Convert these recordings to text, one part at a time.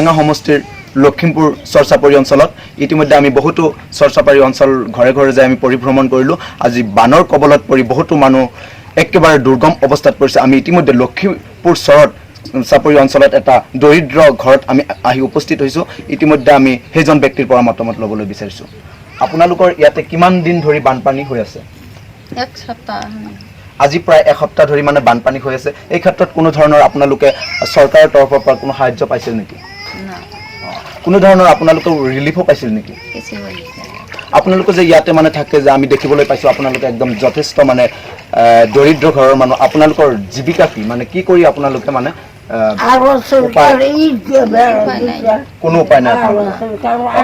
জেৰেঙা সমষ্টিৰ লখিমপুৰ চৰচাপৰি অঞ্চলত ইতিমধ্যে আমি বহুতো চৰচাপৰি অঞ্চল ঘৰে ঘৰে যাই আমি পৰিভ্ৰমণ কৰিলোঁ। আজি বানৰ কবলত পৰি বহুতো মানুহ একেবাৰে দুৰ্গম অৱস্থাত পৰিছে। আমি ইতিমধ্যে লখিমপুৰ চৰত চাপৰি অঞ্চলত এটা দৰিদ্ৰ ঘৰত আমি আহি উপস্থিত হৈছোঁ। ইতিমধ্যে আমি সেইজন ব্যক্তিৰ পৰা মতামত ল'বলৈ বিচাৰিছোঁ। আপোনালোকৰ ইয়াতে কিমান দিন ধৰি বানপানী হৈ আছে? এক সপ্তাহ। আজি প্ৰায় এসপ্তাহ ধৰি মানে বানপানী হৈ আছে। এই ক্ষেত্ৰত কোনো ধৰণৰ আপোনালোকে চৰকাৰৰ তৰফৰ পৰা কোনো সাহায্য পাইছিল নেকি? কোনো ধৰণৰ আপোনালোকে ৰিলিফো পাইছিল নেকি? আপোনালোকে যে ইয়াতে মানে থাকে যে আমি দেখিবলৈ পাইছোঁ আপোনালোকে একদম যথেষ্ট মানে দৰিদ্ৰ ঘৰৰ মানুহ। আপোনালোকৰ জীৱিকা কি, মানে কি কৰি আপোনালোকে মানে কোনো উপায় নাই?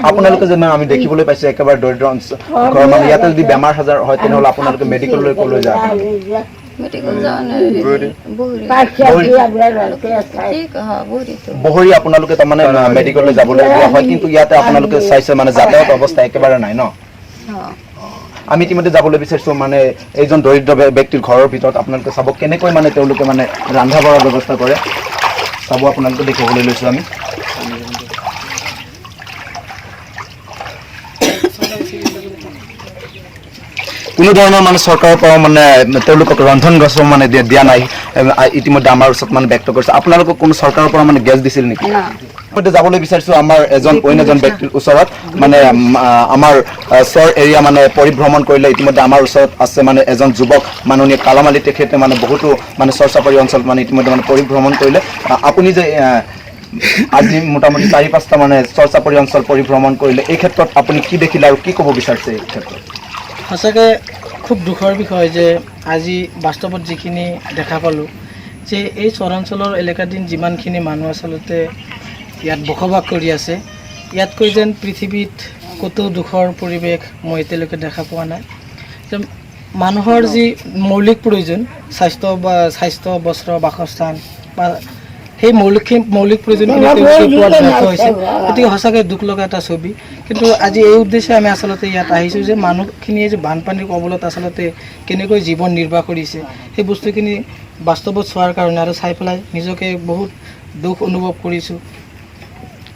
আপোনালোকে যে আমি দেখিবলৈ পাইছোঁ একেবাৰে দৰিদ্ৰ ঘৰৰ মানুহ। ইয়াতে যদি বেমাৰ আজাৰ হয় তেনেহ'লে আপোনালোকে মেডিকেললৈ ক'লৈ যায়? বহৰি আপোনালোকে তাৰমানে মেডিকেললৈ যাবলগীয়া হয়, কিন্তু ইয়াতে আপোনালোকে চাইছে মানে যাতায়াত অৱস্থা একেবাৰে নাই ন? আমি ইতিমধ্যে যাবলৈ বিচাৰিছোঁ মানে এইজন দৰিদ্ৰ ব্যক্তিৰ ঘৰৰ ভিতৰত আপোনালোকে চাব কেনেকৈ মানে তেওঁলোকে মানে ৰন্ধা বঢ়াৰ ব্যৱস্থা কৰে। চাব আপোনালোকে দেখিবলৈ লৈছোঁ আমি। কোনো ধৰণৰ মানে চৰকাৰৰ পৰা মানে তেওঁলোকক ৰন্ধন গেছো মানে দিয়া নাই। ইতিমধ্যে আমাৰ ওচৰত মানে ব্যক্ত কৰিছে। আপোনালোকক কোনো চৰকাৰৰ পৰা মানে গেছ দিছিল নেকি? যাবলৈ বিচাৰিছোঁ আমাৰ অইন এজন ব্যক্তিৰ ওচৰত মানে আমাৰ চৰ এৰিয়া মানে পৰিভ্ৰমণ কৰিলে ইতিমধ্যে আমাৰ ওচৰত আছে মানে এজন যুৱক মাননীয় কালামালী, তেখেতে মানে বহুতো মানে চৰচাপৰি অঞ্চল মানে ইতিমধ্যে মানে পৰিভ্ৰমণ কৰিলে। আপুনি যে আজি মোটামুটি 4-5টা মানে চৰচাপৰি অঞ্চল পৰিভ্ৰমণ কৰিলে, এই ক্ষেত্ৰত আপুনি কি দেখিলে আৰু কি ক'ব বিচাৰিছে এই ক্ষেত্ৰত? সঁচাকৈ খুব দুখৰ বিষয় যে আজি বাস্তৱত যিখিনি দেখা পালোঁ যে এই চৰাঞ্চলৰ এলেকাদিন যিমানখিনি মানুহ আচলতে ইয়াত বসবাস কৰি আছে, ইয়াতকৈ যেন পৃথিৱীত ক'তো দুখৰ পৰিৱেশ মই এতিয়ালৈকে দেখা পোৱা নাই। যে মানুহৰ যি মৌলিক প্ৰয়োজন স্বাস্থ্য, বস্ত্ৰ, বাসস্থান বা সেই মৌলিক প্ৰয়োজনখিনি তেওঁলোকে পোৱাত ব্যৰ্থ হৈছে। গতিকে সঁচাকৈ দুখ লগা এটা ছবি। কিন্তু আজি এই উদ্দেশ্যে আমি আচলতে ইয়াত আহিছোঁ যে মানুহখিনিয়ে যে বানপানীৰ কবলত আচলতে কেনেকৈ জীৱন নিৰ্বাহ কৰিছে সেই বস্তুখিনি বাস্তৱত চোৱাৰ কাৰণে আৰু চাই পেলাই নিজকে বহুত দুখ অনুভৱ কৰিছোঁ।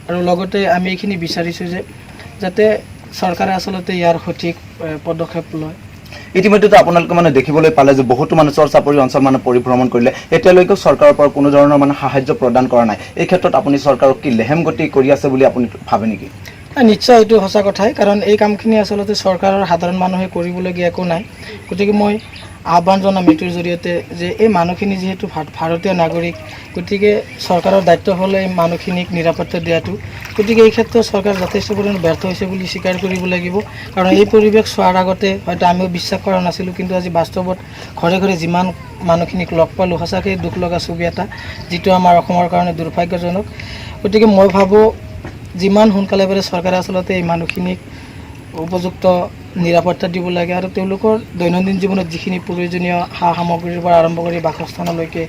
আৰু লগতে আমি এইখিনি বিচাৰিছোঁ যে যাতে চৰকাৰে আচলতে ইয়াৰ সঠিক পদক্ষেপ লয়। ইতিমধ্যে আপোনালোকে মানে দেখিবলৈ পালে যে বহুতো মানে চৰচাপৰি অঞ্চল মানে পৰিভ্ৰমণ কৰিলে, এতিয়ালৈকে চৰকাৰৰ পৰা কোনো ধৰণৰ মানে সাহায্য প্ৰদান কৰা নাই। এই ক্ষেত্ৰত আপুনি চৰকাৰক কি লেহেম গতি কৰি আছে বুলি আপুনি ভাবে নেকি? নিশ্চয় এইটো সঁচা কথাই, কাৰণ এই কামখিনি আচলতে চৰকাৰৰ সাধাৰণ মানুহে কৰিবলগীয়া একো নাই। গতিকে মই আহ্বান জনাম এইটোৰ জৰিয়তে যে এই মানুহখিনি যিহেতু ভাৰতীয় নাগৰিক, গতিকে চৰকাৰৰ দায়িত্ব হ'ল এই মানুহখিনিক নিৰাপত্তা দিয়াটো। গতিকে এই ক্ষেত্ৰত চৰকাৰ যথেষ্ট পৰিমাণে ব্যৰ্থ হৈছে বুলি স্বীকাৰ কৰিব লাগিব। কাৰণ এই পৰিৱেশ চোৱাৰ আগতে হয়তো আমিও বিশ্বাস কৰা নাছিলোঁ, কিন্তু আজি বাস্তৱত ঘৰে ঘৰে যিমান মানুহখিনিক লগ পালোঁ, সঁচাকৈ দুখ লগা ছবি এটা, যিটো আমাৰ অসমৰ কাৰণে দুৰ্ভাগ্যজনক। গতিকে মই ভাবোঁ যিমান সোনকালে পাৰে চৰকাৰে আচলতে এই মানুহখিনিক উপযুক্ত নিৰাপত্তা দিব লাগে আৰু তেওঁলোকৰ দৈনন্দিন জীৱনত যিখিনি প্ৰয়োজনীয় সা সামগ্ৰীৰ পৰা আৰম্ভ কৰি বাসস্থানলৈকে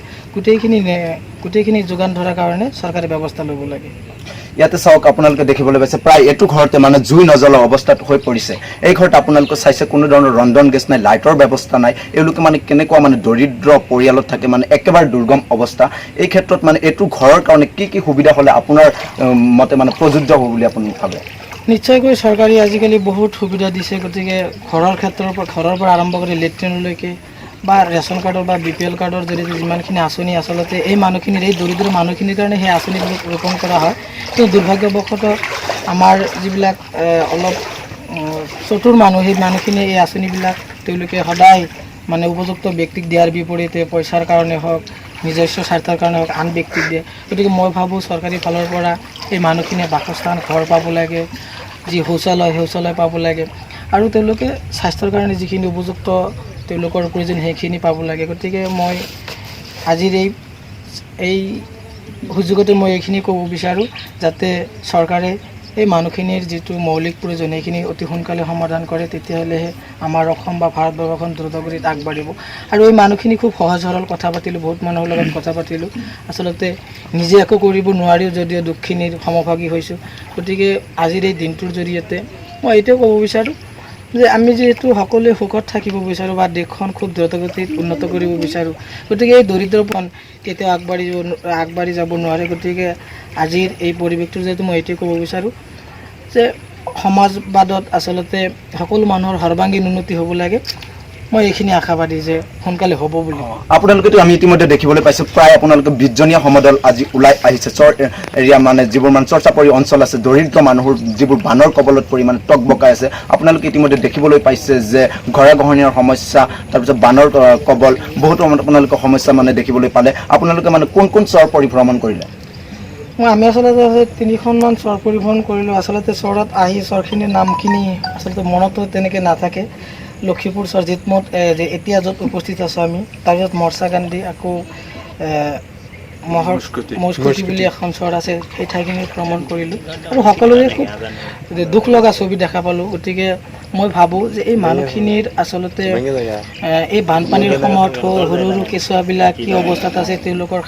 গোটেইখিনি যোগান ধৰাৰ কাৰণে চৰকাৰে ব্যৱস্থা ল'ব লাগে। ইয়াতে চাওক আপোনালোকে দেখিবলৈ পাইছে প্ৰায় এইটো ঘৰতে মানে জুই নজ্বলা অৱস্থাত হৈ পৰিছে। এই ঘৰত আপোনালোকে চাইছে কোনো ধৰণৰ ৰন্ধন গেছ নাই, লাইটৰ ব্যৱস্থা নাই। এওঁলোকে মানে কেনেকুৱা মানে দৰিদ্ৰ পৰিয়ালত থাকে, মানে একেবাৰে দুৰ্গম অৱস্থা। এই ক্ষেত্ৰত মানে এইটো ঘৰৰ কাৰণে কি কি সুবিধা হ'লে আপোনাৰ মতে মানে প্ৰযোজ্য হ'ব বুলি আপুনি ভাবে? নিশ্চয়কৈ চৰকাৰে আজিকালি বহুত সুবিধা দিছে। গতিকে ঘৰৰ পৰা আৰম্ভ কৰি লেট্ৰিনলৈকে বা ৰেচন কাৰ্ডৰ বা BPL কাৰ্ডৰ জৰিয়তে যিমানখিনি আঁচনি আচলতে এই মানুহখিনিৰ, এই দৰিদ্ৰ মানুহখিনিৰ কাৰণে সেই আঁচনিবিলাক ৰূপণ কৰা হয়। কিন্তু দুৰ্ভাগ্যবশতঃ আমাৰ যিবিলাক অলপ চতুৰ মানুহ, সেই মানুহখিনিয়ে এই আঁচনিবিলাক তেওঁলোকে সদায় মানে উপযুক্ত ব্যক্তিক দিয়াৰ বিপৰীতে পইচাৰ কাৰণে হওক, নিজস্ব স্বাৰ্থৰ কাৰণে হওক আন ব্যক্তিক দিয়ে। গতিকে মই ভাবোঁ চৰকাৰী ফালৰ পৰা এই মানুহখিনিয়ে বাসস্থান, ঘৰ পাব লাগে, যি শৌচালয় পাব লাগে, আৰু তেওঁলোকে স্বাস্থ্যৰ কাৰণে যিখিনি উপযুক্ত তেওঁলোকৰ প্ৰয়োজন সেইখিনি পাব লাগে। গতিকে মই আজিৰ এই সুযোগতে মই এইখিনি ক'ব বিচাৰোঁ যাতে চৰকাৰে এই মানুহখিনিৰ যিটো মৌলিক প্ৰয়োজন সেইখিনি অতি সোনকালে সমাধান কৰে, তেতিয়াহ'লেহে আমাৰ অসম বা ভাৰতবৰ্ষখন দ্ৰুতগতিত আগবাঢ়িব। আৰু এই মানুহখিনি খুব সহজ সৰল কথা পাতিলোঁ, বহুত মানুহৰ লগত কথা পাতিলোঁ, আচলতে নিজে একো কৰিব নোৱাৰিও যদিও দুখখিনিৰ সমভাগী হৈছোঁ। গতিকে আজিৰ এই দিনটোৰ জৰিয়তে মই এইটোও ক'ব বিচাৰোঁ যে আমি যিহেতু সকলোৱে সুখত থাকিব বিচাৰোঁ বা দেশখন খুব দ্ৰুতগতিত উন্নত কৰিব বিচাৰোঁ, গতিকে এই দৰিদ্ৰপন কেতিয়াও আগবাঢ়ি যাব নোৱাৰে। গতিকে আজিৰ এই পৰিৱেশটো যিহেতু মই এইটোৱে ক'ব বিচাৰোঁ যে সমাজবাদত আচলতে সকলো মানুহৰ সৰ্বাংগীন উন্নতি হ'ব লাগে। মই এইখিনি আশাবাদী যে সোনকালে হ'ব বুলি। আপোনালোকেতো আমি ইতিমধ্যে দেখিবলৈ পাইছোঁ প্ৰায় আপোনালোকে 20জনীয়া সমদল আজি ওলাই আহিছে চৰ এৰিয়া মানে যিবোৰ মানে চৰ্চাপৰি অঞ্চল আছে দৰিদ্ৰ মানুহৰ যিবোৰ বানৰ কবলত পৰি মানে টকবকাই আছে আপোনালোকে ইতিমধ্যে দেখিবলৈ পাইছে যে গৰাখহনীয়াৰ সমস্যা তাৰপিছত বানৰ কবল বহুতো আপোনালোকে সমস্যা মানে দেখিবলৈ পালে। আপোনালোকে মানে কোন চৰ পৰিভ্ৰমণ কৰিলে? আমি আচলতে 3খনমান চৰ পৰিভ্ৰমণ কৰিলোঁ। আচলতে চৰত আহি চৰখিনিৰ নামখিনি আচলতে মনতো তেনেকৈ নাথাকে। লক্ষীপুৰ চৰ জিতমত এতিয়া য'ত উপস্থিত আছোঁ আমি, তাৰপিছত মৰ্চাকান্দি, আকৌ মহস্কটি বুলি এখন চৰ আছে, সেই ঠাইখিনি ভ্ৰমণ কৰিলোঁ আৰু সকলোৰে খুব দুখ লগা ছবি দেখা পালোঁ। গতিকে মই ভাবোঁ যে এই মানুহখিনিৰ আচলতে এই বানপানীৰ সময়ত সৰু সৰু কেঁচুৱাবিলাক কি অৱস্থাত আছে, তেওঁলোকৰ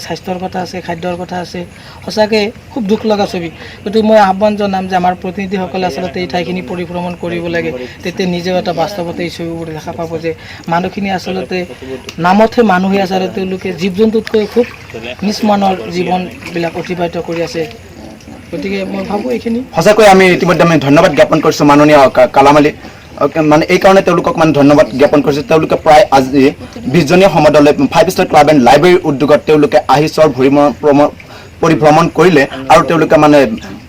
স্বাস্থ্যৰ কথা আছে, খাদ্যৰ কথা আছে, সঁচাকৈ খুব দুখ লগা ছবি। গতিকে মই আহ্বান জনাম যে আমাৰ প্ৰতিনিধিসকলে আচলতে এই ঠাইখিনি পৰিভ্ৰমণ কৰিব লাগে। তেতিয়া নিজেও এটা বাস্তৱতে এই ছবিবোৰ দেখা পাব যে মানুহখিনি আচলতে নামতহে মানুহে আছে আৰু তেওঁলোকে জীৱ জন্তুতকৈ খুব নিষ্মানৰ জীৱনবিলাক অতিবাহিত কৰি আছে। গতিকে মই ভাবোঁ এইখিনি সঁচাকৈ আমি ইতিমধ্যে আমি ধন্যবাদ জ্ঞাপন কৰিছোঁ মাননীয় কালামালিক। মানে এই কাৰণে তেওঁলোকক মানে ধন্যবাদ জ্ঞাপন কৰিছোঁ। তেওঁলোকে প্ৰায় আজি 20জনীয়া সমদলে 5 ষ্টাৰ ক্লাব এণ্ড লাইব্ৰেৰীৰ উদ্যোগত তেওঁলোকে আহি চৰ পৰিভ্ৰমণ কৰিলে আৰু তেওঁলোকে মানে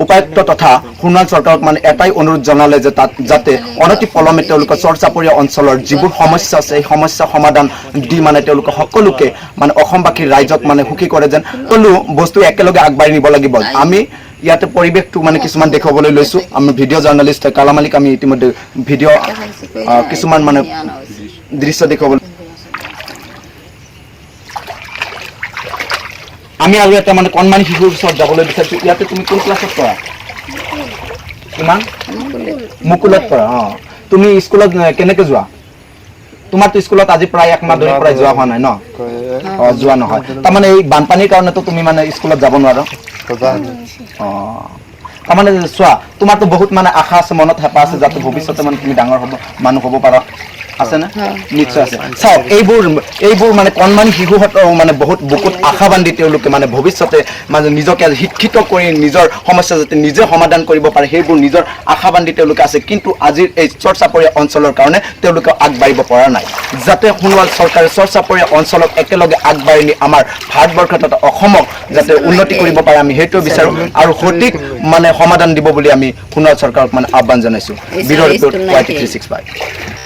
উপায়ুক্ত তথা সোণোৱাল চৰকাৰক মানে এটাই অনুৰোধ জনালে যে তাত যাতে অনতি পলমে তেওঁলোকৰ চৰচাপৰীয়া অঞ্চলৰ যিবোৰ সমস্যা আছে এই সমস্যা সমাধান দি মানে তেওঁলোকে সকলোকে মানে অসমবাসীৰ ৰাইজক মানে সুখী কৰে যেন সকলো বস্তু একেলগে আগবাঢ়ি নিব লাগিব। আমি ইয়াতে পৰিৱেশটো মানে কিছুমান দেখুৱাবলৈ লৈছোঁ। আমি ভিডিঅ' জাৰ্ণালিষ্ট কালামালিক আমি ইতিমধ্যে ভিডিঅ' কিছুমান মানে দৃশ্য দেখুৱাবলৈ আমি আৰু এটা মানে কণমানি শিশুৰ ওচৰত যাবলৈ বিচাৰিছোঁ। ইয়াতে তুমি কোন ক্লাছত পঢ়া? কিমান? মুকুলত পঢ়া। তুমি স্কুলত কেনেকৈ যোৱা? তোমাৰতো স্কুলত আজি প্ৰায় 1 মাহ ধৰি প্ৰায় যোৱা হোৱা নাই ন? যোৱা নহয়। তাৰমানে এই বানপানীৰ কাৰণেতো তুমি মানে স্কুলত যাব নোৱাৰা? তাৰমানে চোৱা তোমাৰতো বহুত মানে আশা আছে, মনত হেঁপাহ আছে যাতে ভৱিষ্যতে মানে তুমি ডাঙৰ হ'ব মানুহ হ'ব পাৰা, আছেনে? নিশ্চয় আছে। চাওক এইবোৰ মানে কণমানি শিশুহঁতৰ মানে বহুত বুকুত আশা বান্ধি তেওঁলোকে মানে ভৱিষ্যতে মানে নিজকে শিক্ষিত কৰি নিজৰ সমস্যা যাতে নিজে সমাধান কৰিব পাৰে সেইবোৰ নিজৰ আশা বান্ধি তেওঁলোকে আছে। কিন্তু আজিৰ এই চৰচাপৰীয়া অঞ্চলৰ কাৰণে তেওঁলোকে আগবাঢ়িব পৰা নাই। যাতে সোণোৱাল চৰকাৰে চৰচাপৰীয়া অঞ্চলক একেলগে আগবাঢ়ি নি আমাৰ ভাৰতবৰ্ষ তথা অসমক যাতে উন্নতি কৰিব পাৰে আমি সেইটোৱে বিচাৰোঁ আৰু সঠিক মানে সমাধান দিব বুলি আমি সোণোৱাল চৰকাৰক মানে আহ্বান জনাইছোঁ। Bureau' report YT 365।